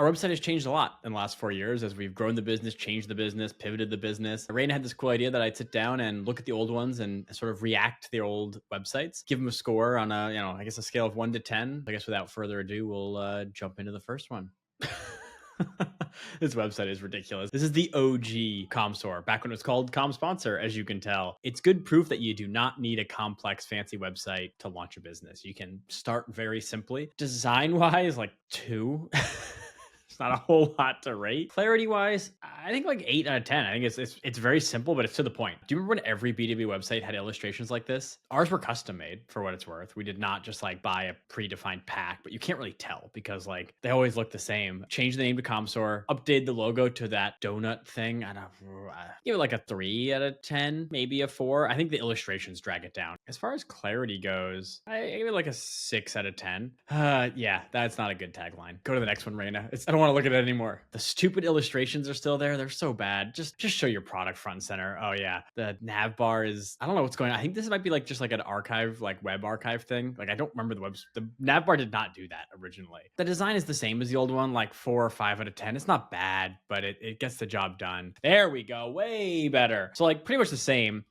Our website has changed a lot in the last 4 years as we've grown the business, changed the business, pivoted the business. Raina had this cool idea that I'd sit down and look at the old ones and sort of react to the old websites, give them a score on I guess a scale of 1 to 10. I guess without further ado, we'll jump into the first one. This website is ridiculous. This is the OG Commsor, back when it was called Commsor, as you can tell. It's good proof that you do not need a complex, fancy website to launch a business. You can start very simply. Design-wise, like 2. It's not a whole lot to rate. Clarity-wise, I think like 8 out of 10. I think it's very simple, but it's to the point. Do you remember when every B2B website had illustrations like this? Ours were custom made for what it's worth. We did not just like buy a predefined pack, but you can't really tell because like they always look the same. Change the name to Commsor, update the logo to that donut thing. I don't give it like a 3 out of 10, maybe a 4. I think the illustrations drag it down. As far as clarity goes, I give it like a 6 out of 10. Yeah, that's not a good tagline. Go to the next one, Raina. I don't want to look at it anymore. The stupid illustrations are still there. They're so bad. Just show your product front and center. Oh yeah, the nav bar is, I don't know what's going on. I think this might be like just like an archive, like web archive thing. Like I don't remember the nav bar did not do that originally. The design is the same as the old one, like 4 or 5 out of 10. It's not bad, but it gets the job done. There we go, way better. So like pretty much the same,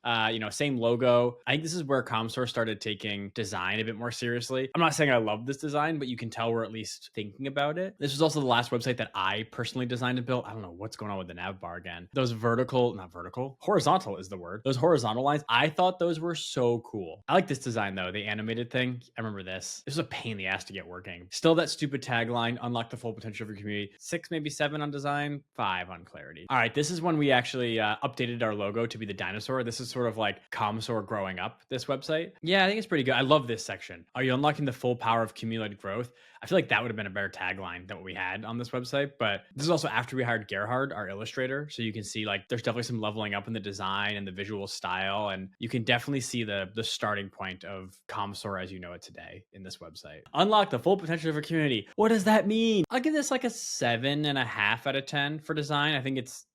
same logo. I think this is where Commsor started taking design a bit more seriously. I'm not saying I love this design, but you can tell we're at least thinking about it. This was also the last website that I personally designed and built. I don't know what's going on with the nav bar again. Those horizontal is the word. Those horizontal lines, I thought those were so cool. I like this design though, the animated thing. I remember this. This was a pain in the ass to get working. Still that stupid tagline, unlock the full potential of your community. 6, maybe 7 on design, 5 on clarity. All right, this is when we actually updated our logo to be the dinosaur. This is sort of like Commsor growing up, this website. Yeah, I think it's pretty good. I love this section. Are you unlocking the full power of cumulative growth? I feel like that would have been a better tagline than what we had on this website. But this is also after we hired Gerhard, our illustrator. So you can see like there's definitely some leveling up in the design and the visual style. And you can definitely see the starting point of Commsor as you know it today in this website. Unlock the full potential of your community. What does that mean? I'll give this like a 7.5 out of 10 for design. I think it's,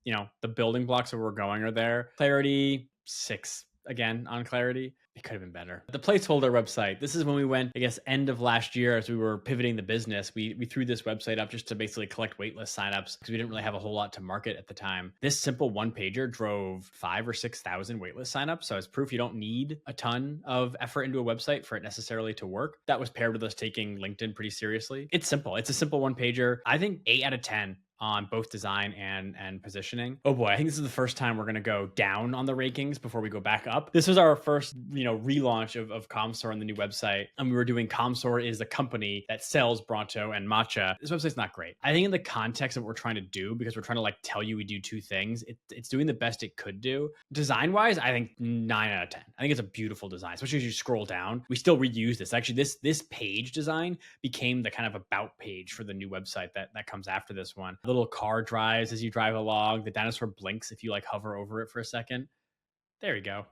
the building blocks that we're going are there. Clarity, 6 again on clarity. It could have been better. The placeholder website. This is when we went, I guess, end of last year as we were pivoting the business. We threw this website up just to basically collect waitlist signups because we didn't really have a whole lot to market at the time. This simple one pager drove 5,000 or 6,000 waitlist signups. So as proof you don't need a ton of effort into a website for it necessarily to work. That was paired with us taking LinkedIn pretty seriously. It's simple. It's a simple one pager. I think 8 out of 10 on both design and positioning. Oh boy, I think this is the first time we're going to go down on the rankings before we go back up. This was our first, relaunch of Commsor on the new website. And we were doing Commsor is a company that sells Bronto and matcha. This website's not great. I think in the context of what we're trying to do, because we're trying to like tell you we do 2 things, it's doing the best it could do. Design-wise, I think 9 out of 10. I think it's a beautiful design, especially as you scroll down. We still reuse this. Actually, this page design became the kind of about page for the new website that comes after this one. Little car drives as you drive along. The dinosaur blinks if you like hover over it for a second. There we go.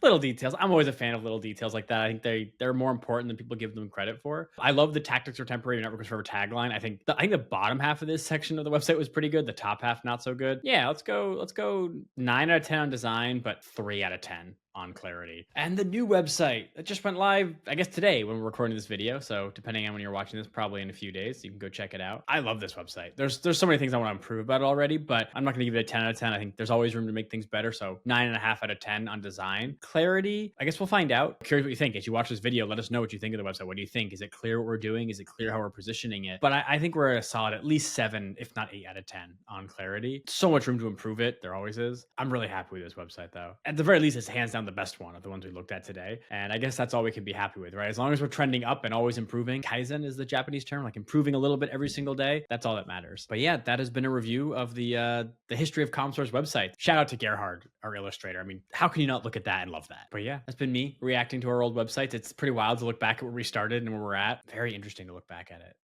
Little details. I'm always a fan of little details like that. I think they're more important than people give them credit for. I love the tactics are temporary, network is forever tagline. I think the bottom half of this section of the website was pretty good. The top half not so good. Yeah, let's go 9 out of 10 on design, but 3 out of 10 on clarity. And the new website that just went live, I guess today when we're recording this video. So depending on when you're watching this, probably in a few days, you can go check it out. I love this website. There's so many things I want to improve about it already, but I'm not going to give it a 10 out of 10. I think there's always room to make things better. So 9.5 out of 10 on design. Clarity, I guess we'll find out. Curious what you think. As you watch this video, let us know what you think of the website. What do you think? Is it clear what we're doing? Is it clear how we're positioning it? But I think we're at a solid at least 7, if not 8 out of 10 on clarity. So much room to improve it. There always is. I'm really happy with this website though. At the very least, it's hands down the best one of the ones we looked at today. And I guess that's all we can be happy with, right? As long as we're trending up and always improving. Kaizen is the Japanese term, like improving a little bit every single day. That's all that matters. But yeah, that has been a review of the history of Commsor's website. Shout out to Gerhard, our illustrator. I mean, how can you not look at that and love that? But yeah, that's been me reacting to our old websites. It's pretty wild to look back at where we started and where we're at. Very interesting to look back at it.